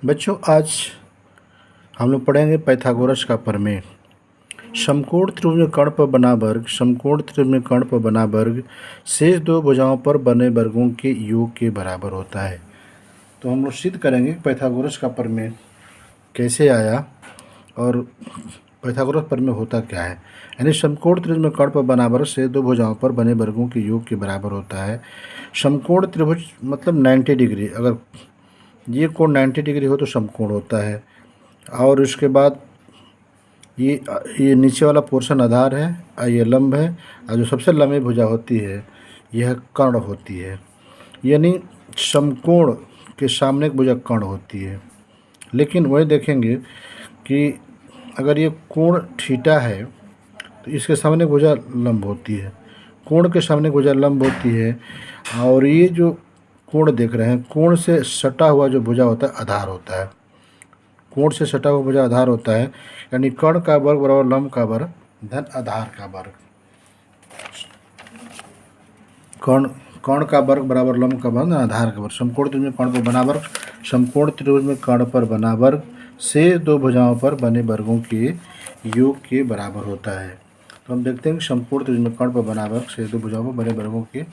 बच्चों, आज हम लोग पढ़ेंगे पाइथागोरस का प्रमेय। समकोण त्रिभुज में कर्ण पर बना वर्ग, समकोण त्रिभुज में कर्ण पर बना वर्ग शेष दो भुजाओं पर बने वर्गों के योग के बराबर होता है। तो हम लोग सिद्ध करेंगे कि पाइथागोरस का प्रमेय कैसे आया और पाइथागोरस प्रमेय होता क्या है। यानी समकोण त्रिभुज में कर्ण पर बना वर्ग शेष दो भुजाओं पर बने वर्गों के योग के बराबर होता है। समकोण त्रिभुज मतलब 90 डिग्री, अगर ये कोण 90 डिग्री हो तो समकोण होता है। और उसके बाद ये नीचे वाला पोर्शन आधार है और ये लंब है, और जो सबसे लंबी भुजा होती है यह कर्ण होती है। यानी समकोण के सामने एक भुजा कर्ण होती है। लेकिन वही देखेंगे कि अगर ये कोण थीटा है तो इसके सामने भुजा लंब होती है, कोण के सामने भुजा लंब होती है। और ये जो कोण देख रहे हैं, कोण से सटा हुआ जो भुजा होता है आधार होता है। कोण से सटा हुआ भुजा आधार होता है। यानी कर्ण का वर्ग बराबर लंब का वर्ग धन आधार का वर्ग। कर्ण का वर्ग बराबर लंब का वर्ग आधार का वर्ग। समकोण त्रिभुज में कर्ण पर बना वर्ग, समकोण त्रिभुज में कर्ण पर बना वर्ग शेष दो भुजाओं पर बने वर्गों के योग के बराबर होता है। तो हम देखते हैं कि समकोण त्रिभुज में कर्ण पर बना वर्ग शेष दो भुजाओं पर बने वर्गों के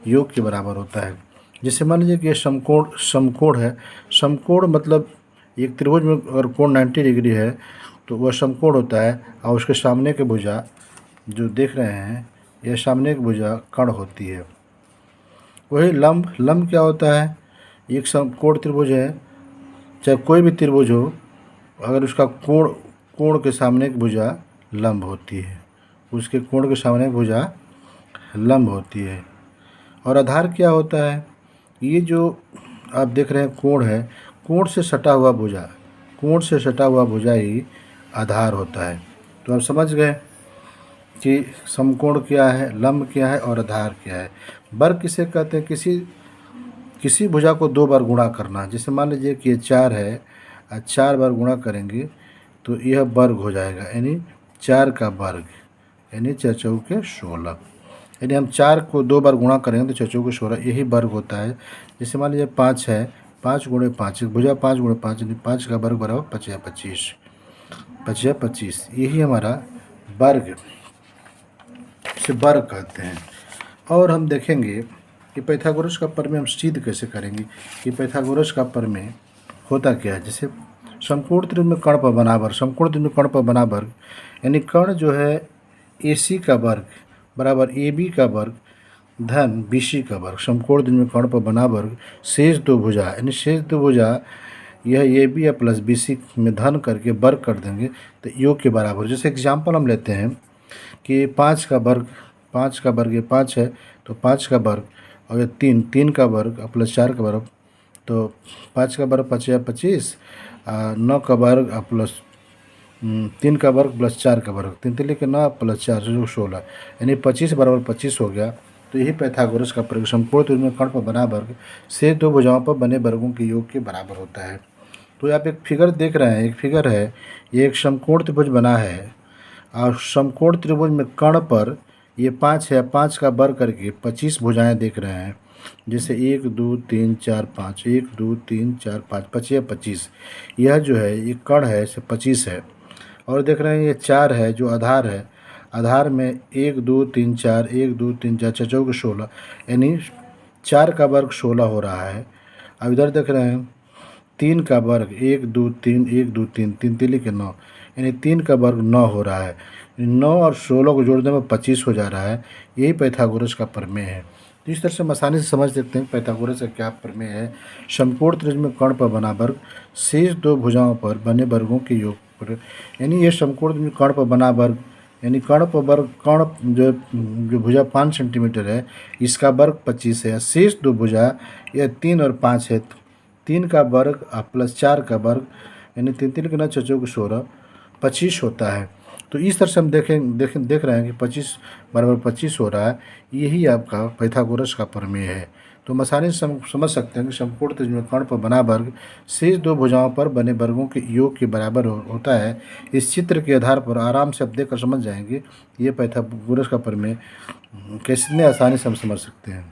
योग के बराबर होता है। जैसे मान लीजिए कि ये समकोण है। समकोण मतलब एक त्रिभुज में अगर कोण 90 डिग्री है तो वह समकोण होता है, और उसके सामने के भुजा जो देख रहे हैं यह सामने की भुजा कर्ण होती है। वही लंब क्या होता है? एक समकोण त्रिभुज है, चाहे कोई भी त्रिभुज हो, अगर उसका कोण के सामने की भुजा लंब होती है, उसके कोण के सामने भुजा लंब होती है। और आधार क्या होता है? ये जो आप देख रहे हैं कोण है, कोण से सटा हुआ भुजा, कोण से सटा हुआ भुजा ही आधार होता है। तो आप समझ गए कि समकोण क्या है, लंब क्या है और आधार क्या है। वर्ग किसे कहते हैं? किसी भुजा को दो बार गुणा करना। जैसे मान लीजिए कि ये 4 है और 4 बार गुणा करेंगे तो यह वर्ग हो जाएगा, यानी 4 का वर्ग, यानी 4 चौके 16। यानी हम 4 को 2 बार गुणा करेंगे तो 4 चौके 16, यही वर्ग होता है। जैसे मान लीजिए 5 है, 5 गुणे 5, भुजा 5 गुणे 5, यानी 5 का वर्ग बराबर 5 या 25, 5 या 25, यही हमारा वर्ग से वर्ग कहते हैं। और हम देखेंगे कि पाइथागोरस का प्रमेय हम सिद्ध कैसे करेंगे कि पाइथागोरस का प्रमेय होता क्या है। जैसे समकोण त्रिभुज में कर्ण पर बना वर्ग, समकोण त्रिभुज में कर्ण पर बना वर्ग, यानी कर्ण जो है AC का वर्ग बराबर AB का वर्ग धन BC का वर्ग। समकोण त्रिभुज में कर्ण पर बना वर्ग शेष दो भुजा, यानी शेष दो भुजा यह AB या प्लस BC में धन करके वर्ग कर देंगे तो योग के बराबर। जैसे एग्जाम्पल हम लेते हैं कि 5 का वर्ग ये 5 है तो 5 का वर्ग, और ये 3 का वर्ग प्लस 4 का वर्ग, तो 5 का वर्ग 5 या 25, 9 का वर्ग प्लस 3 का वर्ग प्लस 4 का वर्ग, 3 3 के 9 प्लस 4 जो 16, यानी 25 बराबर 25 हो गया। तो यही पाइथागोरस का प्रयोग समकोण त्रिभुज में कर्ण पर बना वर्ग से दो भुजाओं पर बने वर्गों के योग के बराबर होता है। तो आप एक फिगर देख रहे हैं, एक फिगर है, ये एक समकोण त्रिभुज बना है और समकोण त्रिभुज में कर्ण पर ये 5 है, 5 का वर्ग करके 25 भुजाएं देख रहे हैं। जैसे 1 2 3 4 5, 1 2 3 4 5, 5 या 25, यह जो है ये कर्ण है, इसे 25 है। और देख रहे हैं ये 4 है जो आधार है, आधार में 1 2 3 4, 1 2 3 4, 4 चौके 16, यानी 4 का वर्ग 16 हो रहा है। अब इधर देख रहे हैं 3 का वर्ग 1 2 3, 1 2 3, 3 3 के 9, यानी 3 का वर्ग 9 हो रहा है। 9 और 16 को जोड़ने में 25 हो जा रहा है। यही पाइथागोरस का प्रमेय है। तो इस तरह से हम आसानी से समझ सकते हैं पाइथागोरस का क्या प्रमेय है। समकोण त्रिभुज में कर्ण पर बना वर्ग शेष दो भुजाओं पर बने वर्गों के योग पर, यानी ये समकोण त्रिभुज में कर्ण पर बना वर्ग, यानी कर्ण पर वर्ग, कर्ण जो भुजा 5 सेंटीमीटर है इसका वर्ग 25 है। शेष दो भुजा यह 3 और 5 है, 3 का वर्ग प्लस 4 का वर्ग, यानी 3 3 के 9 4 चौके 16, 25 होता है। तो इस तरह से हम देख रहे हैं कि 25 बराबर 25 हो रहा है। यही आपका पाइथागोरस का प्रमेय है। तो हम आसानी से समझ सकते हैं कि समकोण त्रिभुज में कर्ण पर बना वर्ग शेष दो भुजाओं पर बने वर्गों के योग के बराबर होता है। इस चित्र के आधार पर आराम से आप देखकर समझ जाएंगे ये पाइथागोरस का प्रमेय कितने आसानी से हम समझ सकते हैं।